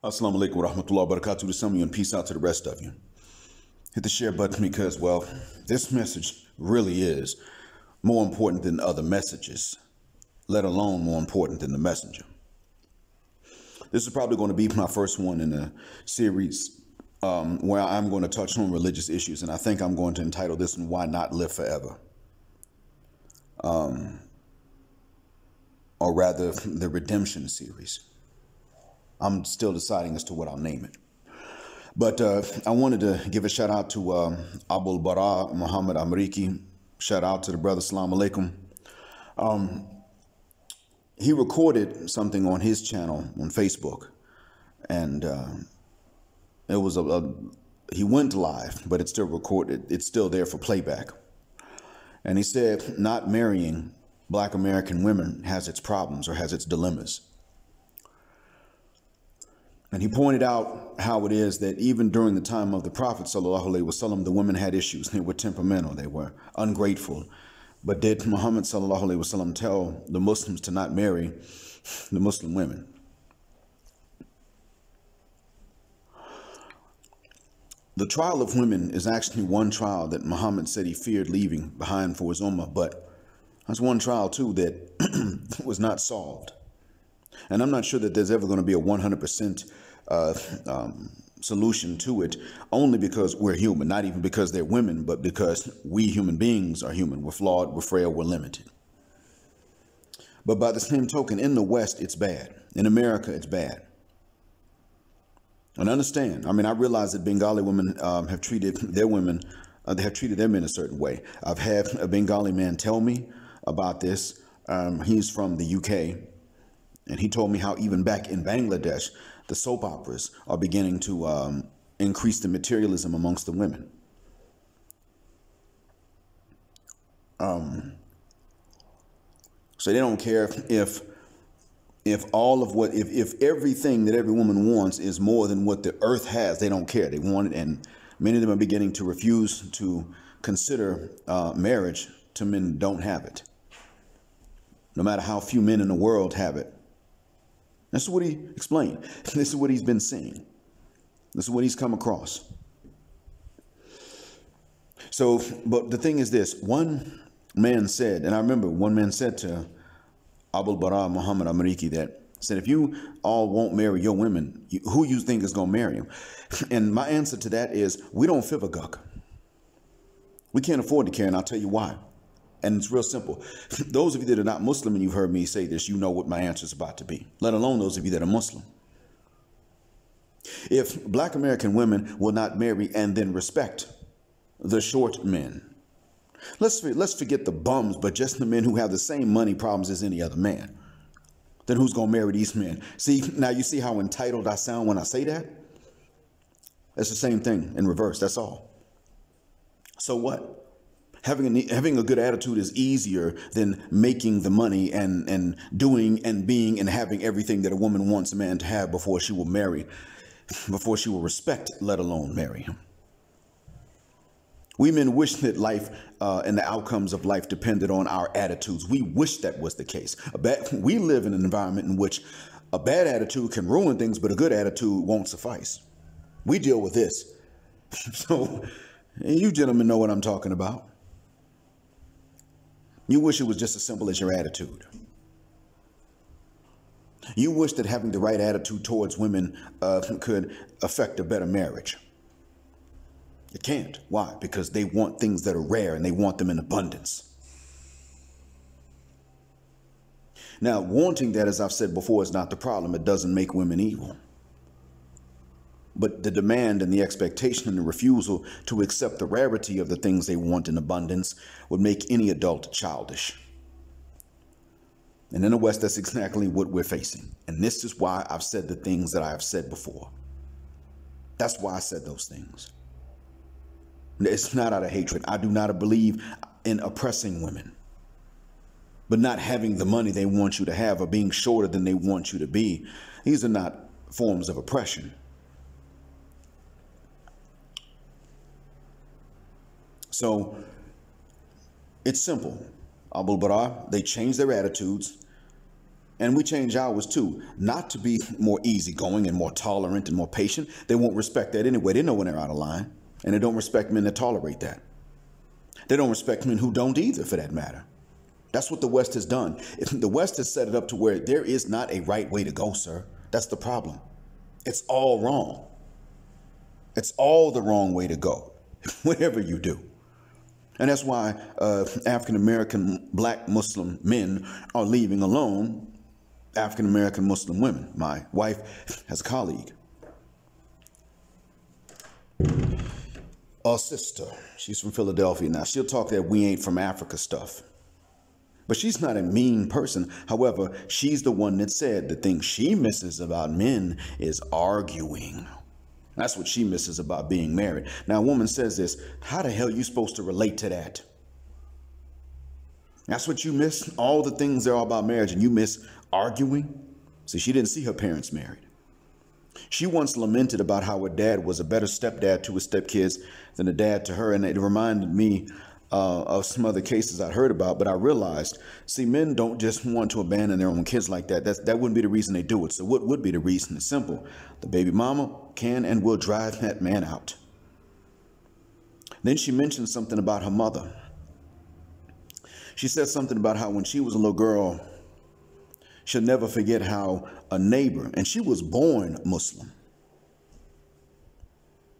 Assalamu alaikum wa rahmatullahi wa barakatuh to some of you, and peace out to the rest of you. Hit the share button because, well, this message really is more important than other messages, let alone more important than the messenger. This is probably going to be my first one in a series where I'm going to touch on religious issues, and I think I'm going to entitle this one, Why Not Live Forever? Or rather, the Redemption series. I'm still deciding as to what I'll name it. But I wanted to give a shout out to Baraa, Muhammad Amreeki. Shout out to the brother, Assalamu alaikum. He recorded something on his channel on Facebook, and it was he went live, but it's still recorded. It's still there for playback. And he said not marrying Black American women has its problems or has its dilemmas. And he pointed out how it is that even during the time of the Prophet ﷺ, the women had issues. They were temperamental. They were ungrateful. But did Muhammad ﷺ tell the Muslims to not marry the Muslim women? The trial of women is actually one trial that Muhammad said he feared leaving behind for his ummah, but that's one trial too that was not solved. And I'm not sure that there's ever going to be a 100% solution to it, only because we're human, not even because they're women, but because we human beings are human. We're flawed, we're frail, we're limited. But by the same token, in the West, it's bad. In America, it's bad. And understand, I mean, I realize that Bengali women have treated their women, they have treated their men a certain way. I've had a Bengali man tell me about this. He's from the UK. And he told me how even back in Bangladesh, the soap operas are beginning to increase the materialism amongst the women. So they don't care if everything that every woman wants is more than what the earth has. They don't care. They want it, and many of them are beginning to refuse to consider marriage to men who don't have it, no matter how few men in the world have it. This is what he explained. This is what he's been seeing. This is what he's come across. So, but the thing is this, one man said, and I remember one man said to Baraa, Muhammad Amreeki, that said, if you all won't marry your women, who you think is going to marry them? And my answer to that is, we don't fivaguk. We can't afford to care, and I'll tell you why. And it's real simple. Those of you that are not Muslim and you've heard me say this, you know what my answer is about to be, let alone those of you that are Muslim. If Black American women will not marry and then respect the short men, let's forget the bums, but just the men who have the same money problems as any other man, then who's going to marry these men? See, now you see how entitled I sound when I say that? It's the same thing in reverse. That's all. So what? Having a good attitude is easier than making the money and doing and being and having everything that a woman wants a man to have before she will marry, before she will respect, let alone marry him. We men wish that life and the outcomes of life depended on our attitudes. We wish that was the case. We live in an environment in which a bad attitude can ruin things, but a good attitude won't suffice. We deal with this. So you gentlemen know what I'm talking about. You wish it was just as simple as your attitude. You wish that having the right attitude towards women could affect a better marriage. It can't. Why? Because they want things that are rare and they want them in abundance. Now, wanting that, as I've said before, is not the problem. It doesn't make women evil. But the demand and the expectation and the refusal to accept the rarity of the things they want in abundance would make any adult childish. And in the West, that's exactly what we're facing. And this is why I've said the things that I have said before. That's why I said those things. It's not out of hatred. I do not believe in oppressing women, but not having the money they want you to have or being shorter than they want you to be. These are not forms of oppression. So it's simple. Baraa, they change their attitudes And we change ours too, not to be more easygoing and more tolerant and more patient. They won't respect that anyway. They know when they're out of line, and they don't respect men that tolerate that. They don't respect men who don't either, for that matter. That's what the West has done. The West has set it up to where there is not a right way to go, sir. That's the problem. It's all wrong. It's all the wrong way to go, whatever you do. And that's why African-American black Muslim men are leaving alone African-American Muslim women. My wife has a colleague, a sister. She's from Philadelphia now. She'll talk that we ain't from Africa stuff. But she's not a mean person. However, she's the one that said the thing she misses about men is arguing. That's what she misses about being married. Now, a woman says this, how the hell are you supposed to relate to that? That's what you miss? All the things there are about marriage, and you miss arguing? See, she didn't see her parents married. She once lamented about how her dad was a better stepdad to his stepkids than a dad to her, and it reminded me of some other cases I heard about, but I realized, see, men don't just want to abandon their own kids like that. That wouldn't be the reason they do it. So what would be the reason? It's simple. The baby mama can and will drive that man out. Then she mentioned something about her mother. She said something about how when she was a little girl, she'll never forget how a neighbor, and she was born Muslim.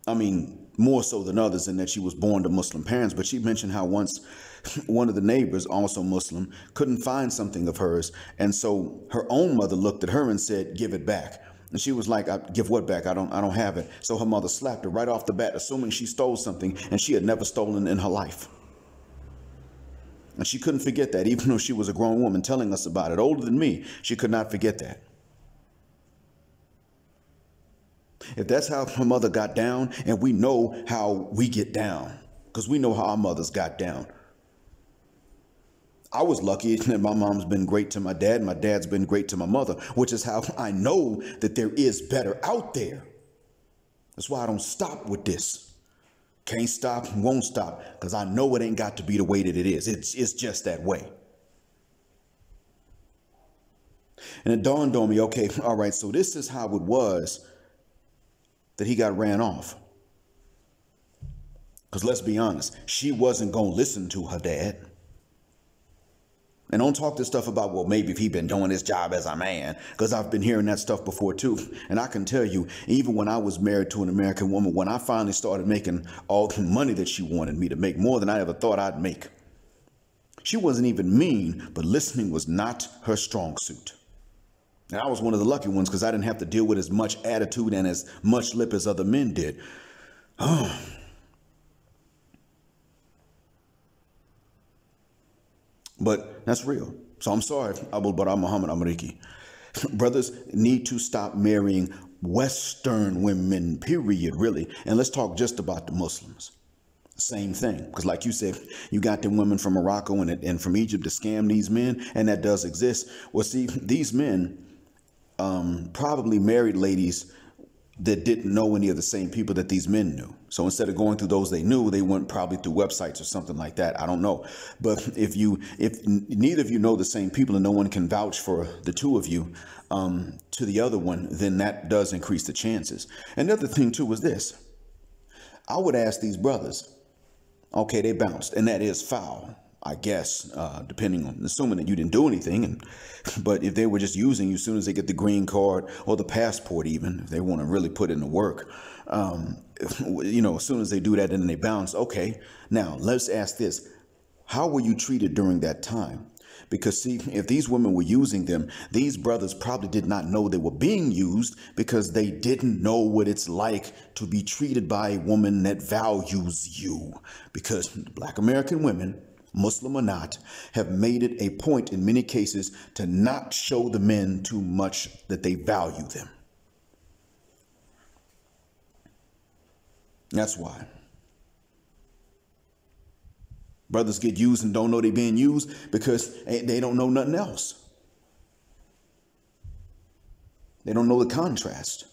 I mean, more so than others in that she was born to Muslim parents, but she mentioned how once one of the neighbors, also Muslim, couldn't find something of hers. And so her own mother looked at her and said, give it back. And she was like, give what back? I don't have it. So her mother slapped her right off the bat, assuming she stole something and she had never stolen in her life. And she couldn't forget that, even though she was a grown woman telling us about it, older than me, she could not forget that. If that's how her mother got down, and we know how we get down, because we know how our mothers got down. I was lucky that my mom's been great to my dad, my dad's been great to my mother, which is how I know that there is better out there. That's why I don't stop with this. Can't stop, won't stop, because I know it ain't got to be the way that it is. It's just that way. And it dawned on me, okay, all right, so this is how it was that he got ran off. Because let's be honest, she wasn't going to listen to her dad. And don't talk this stuff about, well, maybe if he'd been doing his job as a man, because I've been hearing that stuff before too. And I can tell you, even when I was married to an American woman, when I finally started making all the money that she wanted me to make, more than I ever thought I'd make, she wasn't even mean, but listening was not her strong suit. And I was one of the lucky ones because I didn't have to deal with as much attitude and as much lip as other men did. Oh. But that's real. So I'm sorry, Abu Baraa Muhammad Amreeki. Brothers need to stop marrying Western women, period, really. And let's talk just about the Muslims. Same thing. Because like you said, you got the women from Morocco and from Egypt to scam these men. And that does exist. Well, see, these men probably married ladies that didn't know any of the same people that these men knew. So instead of going through those they knew, they went probably through websites or something like that. I don't know. But if neither of you know the same people and no one can vouch for the two of you to the other one, then that does increase the chances. Another thing too was this. I would ask these brothers, okay, they bounced, and that is foul, I guess, depending on, assuming that you didn't do anything. But if they were just using you as soon as they get the green card or the passport, even if they want to really put in the work, as soon as they do that and then they bounce. Okay, now let's ask this. How were you treated during that time? Because see, if these women were using them, these brothers probably did not know they were being used because they didn't know what it's like to be treated by a woman that values you. Because Black American women, Muslim or not, have made it a point in many cases to not show the men too much that they value them. That's why. Brothers get used and don't know they're being used because they don't know nothing else. They don't know the contrast.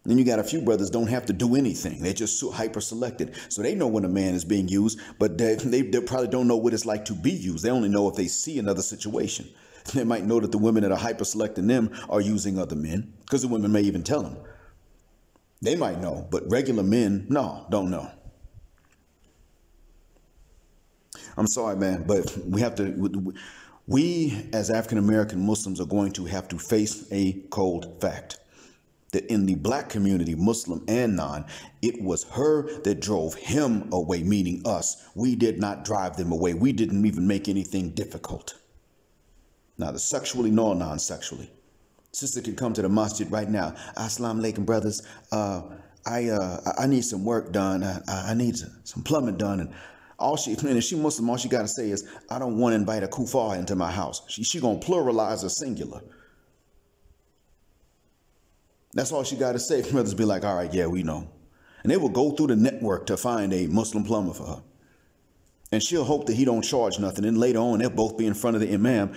Then you got a few brothers don't have to do anything. They're just so hyper selected. So they know when a man is being used, but they probably don't know what it's like to be used. They only know if they see another situation. They might know that the women that are hyper selecting them are using other men, because the women may even tell them. They might know, but regular men, no, don't know. I'm sorry, man, but we as African American Muslims are going to have to face a cold fact that in the black community, Muslim and non, it was her that drove him away, meaning us. We did not drive them away. We didn't even make anything difficult, neither sexually nor non-sexually. Sister can come to the masjid right now. Assalamu alaikum, brothers. I need some work done. I need some plumbing done. And if she Muslim, all she got to say is, I don't want to invite a kuffar into my house. She going to pluralize a singular. That's all she got to say. Brothers be like, all right, yeah, we know. And they will go through the network to find a Muslim plumber for her. And she'll hope that he don't charge nothing. And later on, they'll both be in front of the imam.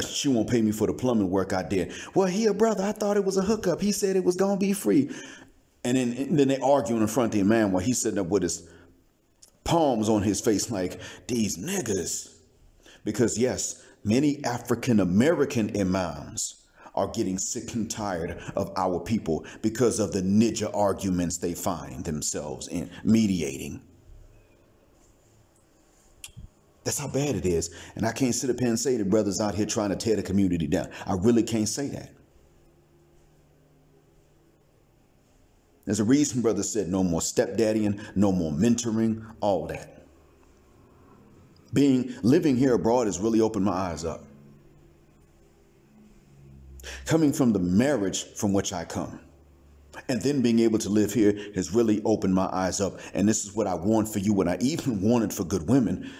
She won't pay me for the plumbing work I did. Well, here, brother, I thought it was a hookup. He said it was going to be free. And then they arguing in front of the imam while he's sitting up with his palms on his face like, these niggas. Because, yes, many African American imams are getting sick and tired of our people because of the ninja arguments they find themselves in mediating. That's how bad it is. And I can't sit up here and say the brothers out here trying to tear the community down. I really can't say that. There's a reason brothers said no more stepdaddying, no more mentoring, all that. Living here abroad has really opened my eyes up. Coming from the marriage from which I come, and then being able to live here has really opened my eyes up. And this is what I want for you, and I even wanted for good women.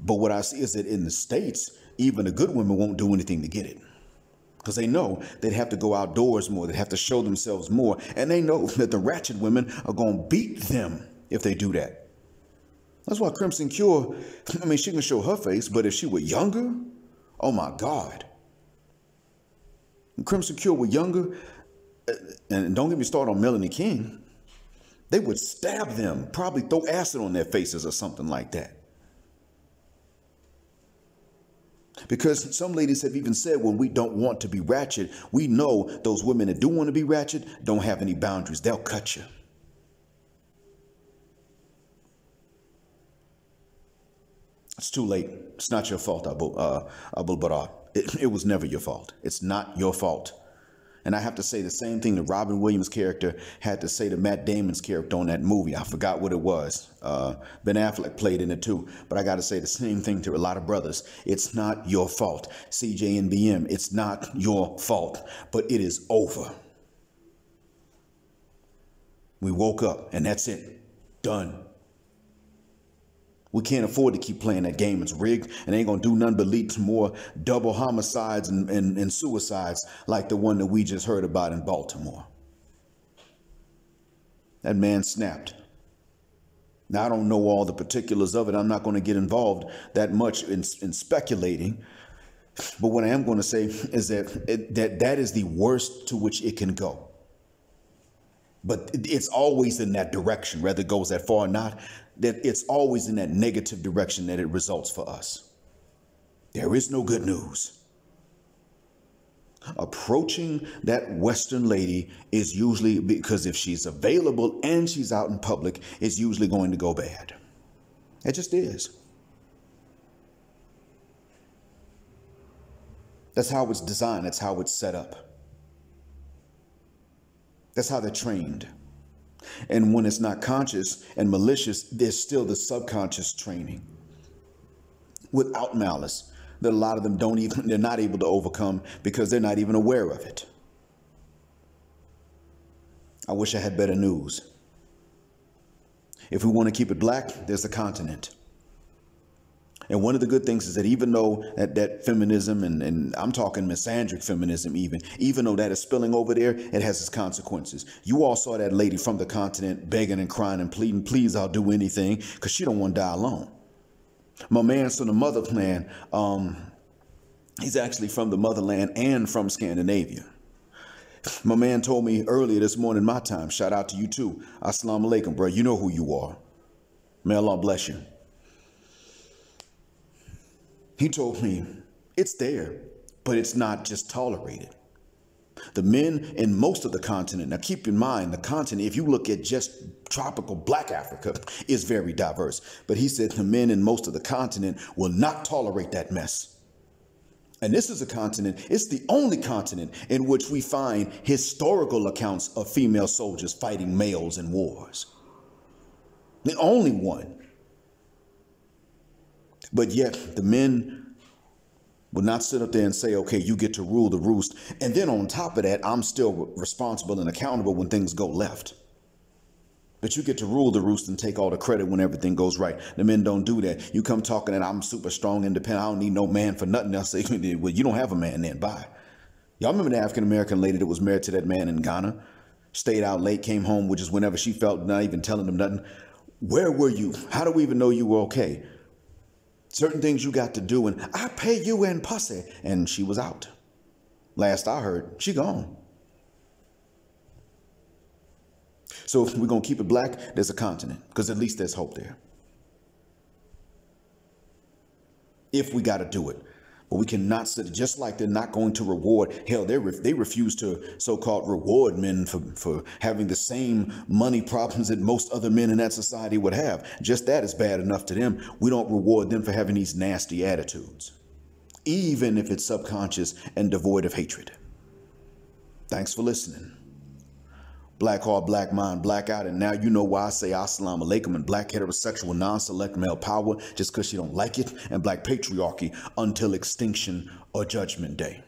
But what I see is that in the States, even the good women won't do anything to get it, because they know they'd have to go outdoors more. They'd have to show themselves more. And they know that the ratchet women are going to beat them if they do that. That's why Crimson Cure, I mean, she can show her face, but if she were younger, oh my God. When Crimson Cure were younger, and don't get me started on Melanie King, they would stab them, probably throw acid on their faces or something like that. Because some ladies have even said when we don't want to be ratchet, we know those women that do want to be ratchet don't have any boundaries. They'll cut you. It's too late. It's not your fault, Abu Baraa. It was never your fault. It's not your fault. And I have to say the same thing that Robin Williams' character had to say to Matt Damon's character on that movie. I forgot what it was. Ben Affleck played in it too. But I got to say the same thing to a lot of brothers. It's not your fault. CJ and BM, it's not your fault. But it is over. We woke up and that's it. Done. We can't afford to keep playing that game. It's rigged and ain't going to do nothing but lead to more double homicides and suicides like the one that we just heard about in Baltimore. That man snapped. Now, I don't know all the particulars of it. I'm not going to get involved that much in speculating. But what I am going to say is that is the worst to which it can go. But it's always in that direction, whether it goes that far or not, that it's always in that negative direction that it results for us. There is no good news. Approaching that Western lady is usually, because if she's available and she's out in public, it's usually going to go bad. It just is. That's how it's designed. That's how it's set up. That's how they're trained. And when it's not conscious and malicious, there's still the subconscious training without malice that a lot of them they're not able to overcome because they're not even aware of it. I wish I had better news. If we want to keep it black, there's the continent. And one of the good things is that even though that feminism, and I'm talking misandric feminism even though that is spilling over there, it has its consequences. You all saw that lady from the continent begging and crying and pleading, please, I'll do anything, because she don't want to die alone. My man's from the motherland. He's actually from the motherland and from Scandinavia. My man told me earlier this morning, my time, shout out to you too. Assalamu alaikum, bro. You know who you are. May Allah bless you. He told me, it's there. but it's not just tolerated. The men in most of the continent, now keep in mind, the continent, if you look at just tropical black Africa, is very diverse. But he said the men in most of the continent will not tolerate that mess. And this is a continent, it's the only continent in which we find historical accounts of female soldiers fighting males in wars. The only one. But yet the men will not sit up there and say, okay, you get to rule the roost. And then on top of that, I'm still responsible and accountable when things go left. But you get to rule the roost and take all the credit when everything goes right. The men don't do that. You come talking that I'm super strong, independent. I don't need no man for nothing. I'll say, well, you don't have a man then. Bye. Y'all remember the African-American lady that was married to that man in Ghana? Stayed out late, came home, which is whenever she felt, not even telling them nothing. Where were you? How do we even know you were okay? Certain things you got to do, and I pay you in pussy. And she was out. Last I heard, she gone. So if we're going to keep it black, there's a continent, because at least there's hope there. If we got to do it. But we cannot sit, just like they're not going to reward. Hell, they refuse to so-called reward men for having the same money problems that most other men in that society would have. Just that is bad enough to them. We don't reward them for having these nasty attitudes, even if it's subconscious and devoid of hatred. Thanks for listening. Black heart, black mind, black out. And now you know why I say assalamu alaikum and black heterosexual non-select male power, just because you don't like it, and black patriarchy until extinction or judgment day.